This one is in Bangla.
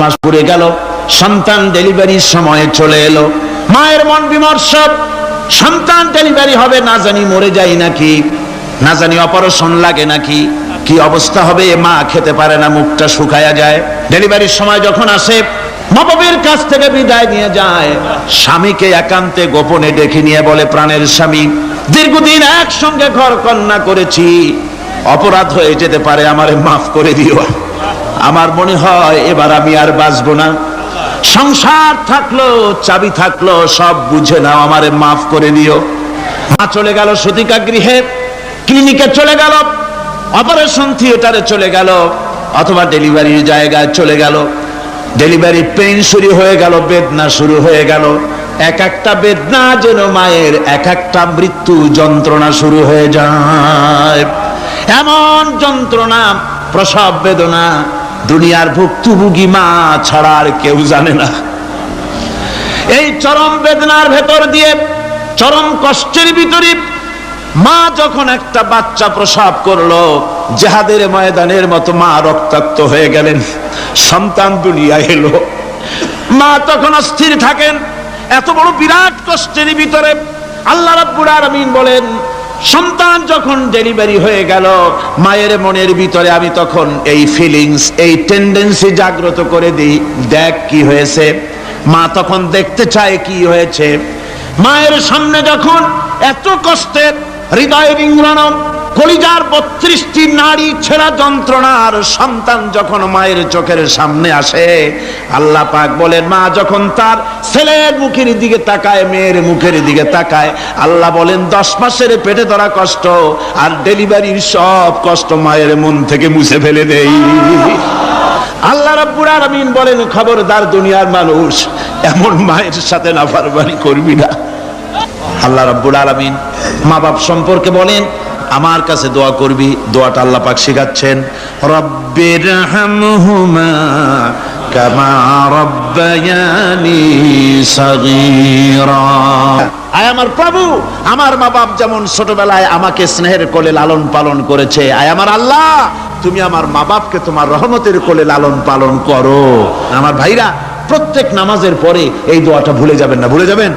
মাস পুরে গেল, সন্তান ডেলিভারির সময় চলে এলো। মায়ের মন বিমর্ষ, সন্তান ডেলিভারি হবে, না জানি মরে যায় নাকি, না জানি অপারেশন লাগে নাকি, কি অবস্থা হবে। মা খেতে পারে না, মুখটা শুকায়া যায়। ডেলিভারির সময় যখন আসে, মা বাবার কাছ থেকে বিদায় নিয়ে যায়, স্বামীকে একান্তে গোপনে ডেকে নিয়ে বলে, প্রাণের স্বামী, দীর্ঘদিন একসঙ্গে ঘর কন্যা করেছি, অপরাধ হয়ে যেতে পারে, আমারে মাফ করে দিও। আমার মনে হয় এবার আমি আর বাঁচবো না। সংসার থাকলো, চাবি থাকলো, সব বুঝে নাও, আমারে মাফ করে দিও। মা চলে গেল সতিকা গৃহে, ক্লিনিকে চলে গেল, অপারেশন থিয়েটারে চলে গেল, অথবা ডেলিভারির জায়গায় চলে গেল। ডেলিভারি পেইন শুরু হয়ে গেল, বেদনা শুরু হয়ে গেল। এক একটা বেদনা যেন মায়ের এক একটা মৃত্যু যন্ত্রণা শুরু হয়ে যায়। এমন যন্ত্রণা, প্রসব বেদনা দুনিয়ার ভুক্তভোগী মা ছাড়া আর কেউ জানে না। এই চরম বেদনার ভেতর দিয়ে, চরম কষ্টের ভিতরে মা যখন একটা বাচ্চা প্রসব করলো, জিহাদের ময়দানের মতো মা রক্তাক্ত হয়ে গেলেন, সন্তান দুনিয়ায় এলো। মা তখন অস্থির থাকেন। এত বড় বিরাট কষ্টের ভিতরে আল্লাহ রাব্বুল আলামিন বলেন, সন্তান যখন ডেলিভারি হয়ে গেল, মায়ের মনের ভিতরে আমি তখন এই ফিলিংস, এই টেন্ডেন্সি জাগ্রত করে দিই, দেখ কি হয়েছে। মা তখন দেখতে চায় কি হয়েছে। মায়ের সামনে যখন এত কষ্টের, হৃদয় রিংড়ানো, কলিজার 32টি নাড়ি ছেঁড়া যন্ত্রণার সন্তান যখন মায়ের চোখের সামনে আসে, আল্লাহ পাক বলেন, মা যখন তার ছেলের মুখের দিকে তাকায়, মেয়ের মুখের দিকে তাকায়, আল্লাহ বলেন 10 মাসের পেটে ধরা কষ্ট আর ডেলিভারির সব কষ্ট মায়ের মন থেকে মুছে ফেলে দেই। আল্লাহ রাব্বুল আলামিন বলেন, খবরদার দুনিয়ার মানুষ, এমন মায়ের সাথে নাফরমানি করবি না। আল্লাহ রাব্বুল আলামিন মা বাপ সম্পর্কে বলেন, আমার কাছে দোয়া করবি। দোয়াটা আল্লাহ পাক শিখাচ্ছেন, রব্বিরহামহুমা কামা রব্বায়ানি সাগীরা। আয় আমার প্রভু, আমার মা বাপ যেমন ছোটবেলায় আমাকে স্নেহের কোলে লালন পালন করেছে, আয় আমার আল্লাহ, তুমি আমার মা বাপকে তোমার রহমতের কোলে লালন পালন করো। আমার ভাইরা, প্রত্যেক নামাজের পরে এই দোয়াটা ভুলে যাবেন না, ভুলে যাবেন।